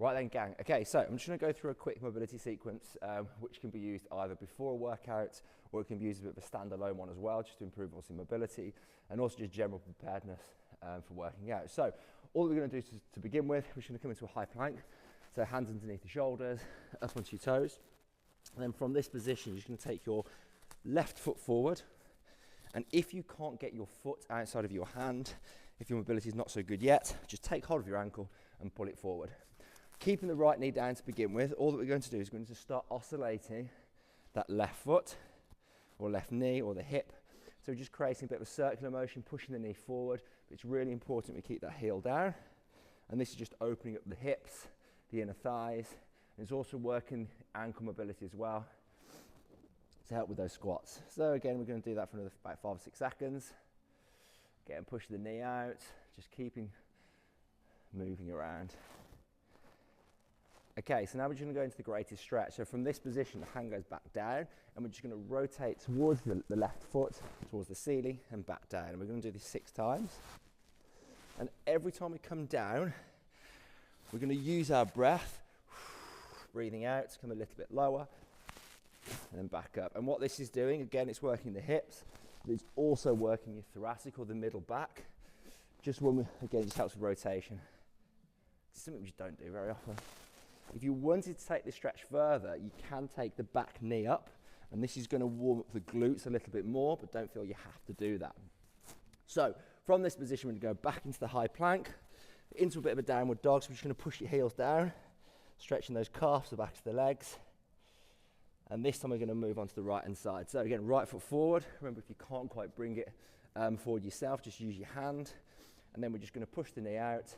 Right then, gang. Okay, so I'm just going to go through a quick mobility sequence, which can be used either before a workout, or it can be used as a bit of a standalone one as well, just to improve obviously mobility and also just general preparedness for working out. So all we're going to do to begin with, we're just going to come into a high plank. So hands underneath the shoulders, up onto your toes. And then from this position, you're just going to take your left foot forward. And if you can't get your foot outside of your hand, if your mobility is not so good yet, just take hold of your ankle and pull it forward. Keeping the right knee down to begin with, all that we're going to do is we're going to start oscillating that left foot or left knee or the hip. So we're just creating a bit of a circular motion, pushing the knee forward. But it's really important we keep that heel down. And this is just opening up the hips, the inner thighs. And it's also working ankle mobility as well to help with those squats. So again, we're going to do that for another about 5 or 6 seconds. Again, push the knee out, just keeping moving around. Okay, so now we're just going to go into the greatest stretch. So from this position, the hand goes back down, and we're just going to rotate towards the left foot, towards the ceiling, and back down. And we're going to do this 6 times. And every time we come down, we're going to use our breath, breathing out to come a little bit lower, and then back up. And what this is doing, again, it's working the hips, but it's also working your thoracic or the middle back. Just when we, again, it just helps with rotation. It's something we just don't do very often. If you wanted to take this stretch further, you can take the back knee up, and this is going to warm up the glutes a little bit more, but don't feel you have to do that. So from this position, we're going to go back into the high plank, into a bit of a downward dog. So we're just going to push your heels down, stretching those calves, the backs of the legs. And this time we're going to move on to the right hand side. So again, right foot forward. Remember, if you can't quite bring it forward yourself, just use your hand. And then we're just going to push the knee out.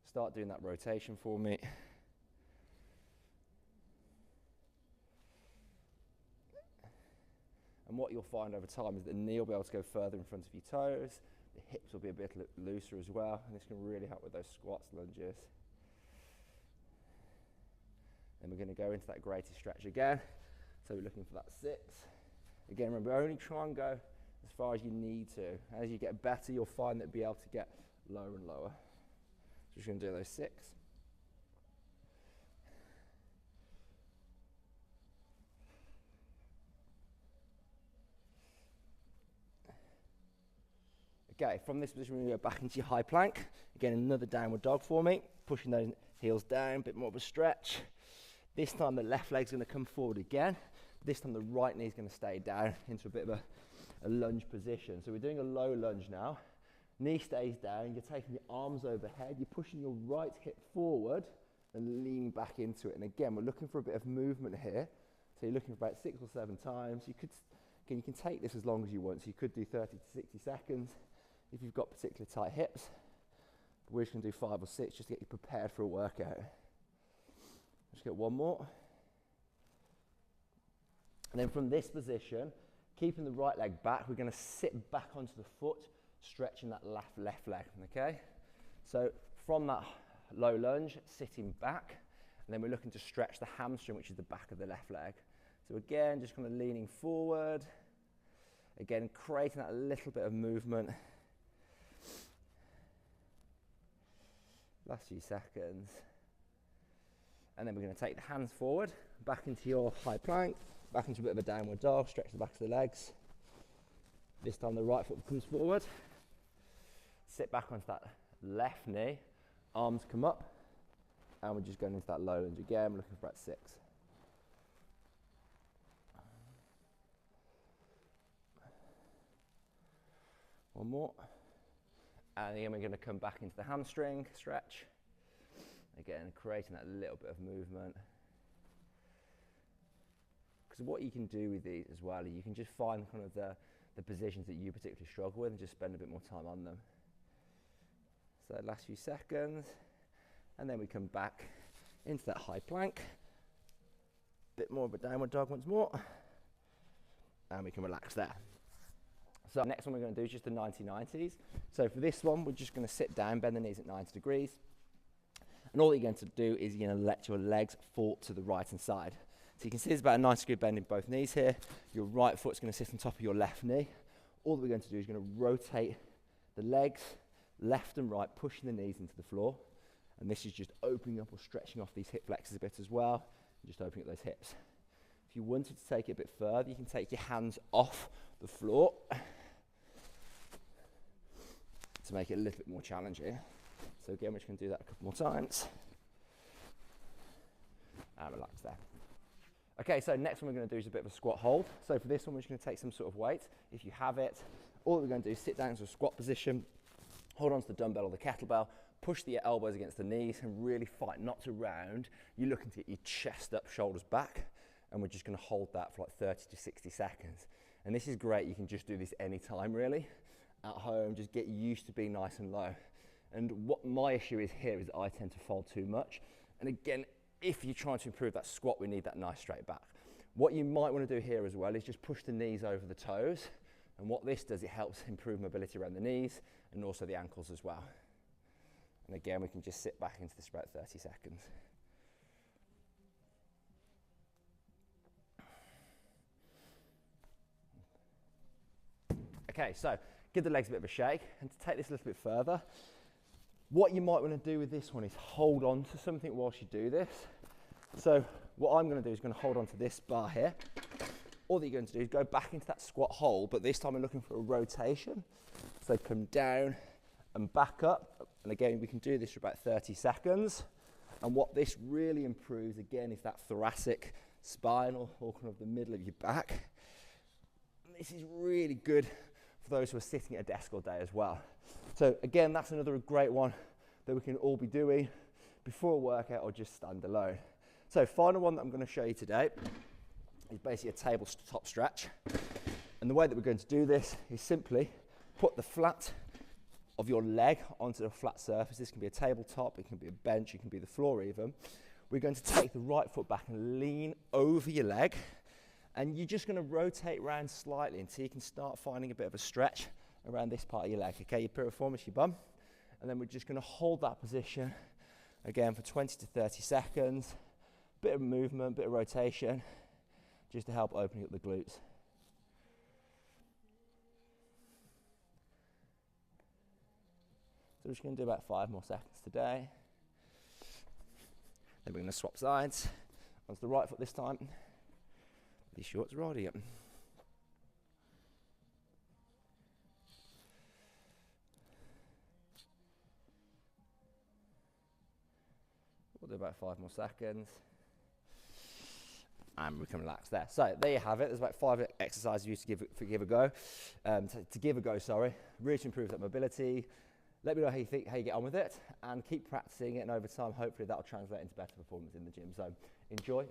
Start doing that rotation for me. And what you'll find over time is the knee will be able to go further in front of your toes. The hips will be a bit looser as well. And this can really help with those squats, lunges. Then we're going to go into that greatest stretch again. So we're looking for that 6. Again, remember, only try and go as far as you need to. As you get better, you'll find that you'll be able to get lower and lower. So we're just going to do those 6. Okay, from this position, we're going to go back into your high plank. Again, another downward dog for me. Pushing those heels down, a bit more of a stretch. This time, the left leg's going to come forward again. This time, the right knee's going to stay down into a bit of a lunge position. So we're doing a low lunge now. Knee stays down. You're taking your arms overhead. You're pushing your right hip forward and leaning back into it. And again, we're looking for a bit of movement here. So you're looking for about 6 or 7 times. You can take this as long as you want. So you could do 30 to 60 seconds. If you've got particularly tight hips, but we're just going to do 5 or 6 just to get you prepared for a workout. Just get one more. And then from this position, keeping the right leg back, we're going to sit back onto the foot, stretching that left leg, okay? So from that low lunge, sitting back, and then we're looking to stretch the hamstring, which is the back of the left leg. So again, just kind of leaning forward. Again, creating that little bit of movement. Last few seconds. And then we're going to take the hands forward, back into your high plank, back into a bit of a downward dog, stretch the backs of the legs. This time the right foot comes forward. Sit back onto that left knee, arms come up, and we're just going into that low lunge again. We're looking for about 6. One more. And then we're going to come back into the hamstring stretch. Again, creating that little bit of movement. Because what you can do with these as well, you can just find kind of the positions that you particularly struggle with and just spend a bit more time on them. So last few seconds. And then we come back into that high plank. Bit more of a downward dog once more. And we can relax there. So next one we're going to do is just the 90-90s. So for this one, we're just going to sit down, bend the knees at 90 degrees. And all you're going to do is you're going to let your legs fall to the right hand side. So you can see there's about a 90 degree bend in both knees here. Your right foot's going to sit on top of your left knee. All that we're going to do is going to rotate the legs left and right, pushing the knees into the floor. And this is just opening up or stretching off these hip flexors a bit as well, and just opening up those hips. If you wanted to take it a bit further, you can take your hands off the floor to make it a little bit more challenging. So again, we're just going to do that a couple more times. And relax there. Okay, so next one we're going to do is a bit of a squat hold. So for this one, we're just going to take some sort of weight. If you have it, all we're going to do is sit down into a squat position, hold on to the dumbbell or the kettlebell, push the elbows against the knees and really fight not to round. You're looking to get your chest up, shoulders back, and we're just going to hold that for like 30 to 60 seconds. And this is great. You can just do this anytime really. At home, just get used to being nice and low. And what my issue is here is I tend to fold too much. And again, if you're trying to improve that squat, we need that nice straight back. What you might want to do here as well is just push the knees over the toes. And what this does, it helps improve mobility around the knees and also the ankles as well. And again, we can just sit back into this for about 30 seconds. Okay, so give the legs a bit of a shake, and to take this a little bit further, what you might want to do with this one is hold on to something whilst you do this. So what I'm going to do is going to hold on to this bar here. All that you're going to do is go back into that squat hold, but this time I'm looking for a rotation. So come down and back up. And again, we can do this for about 30 seconds. And what this really improves, again, is that thoracic, spinal, or kind of the middle of your back. And this is really good for those who are sitting at a desk all day as well. So again, that's another great one that we can all be doing before a workout or just stand alone. So final one that I'm going to show you today is basically a tabletop stretch. And the way that we're going to do this is simply put the flat of your leg onto a flat surface. This can be a tabletop, it can be a bench, it can be the floor even. We're going to take the right foot back and lean over your leg. And you're just going to rotate around slightly until you can start finding a bit of a stretch around this part of your leg. Okay, your piriformis, your bum. And then we're just going to hold that position again for 20 to 30 seconds. Bit of movement, bit of rotation, just to help open up the glutes. So we're just going to do about 5 more seconds today. Then we're going to swap sides. Onto the right foot this time. These shorts are already up. We'll do about 5 more seconds. And we can relax there. So there you have it. There's about 5 exercises for you to give a go. Really to improve that mobility. Let me know how you get on with it, and keep practicing it. And over time, hopefully, that'll translate into better performance in the gym. So enjoy.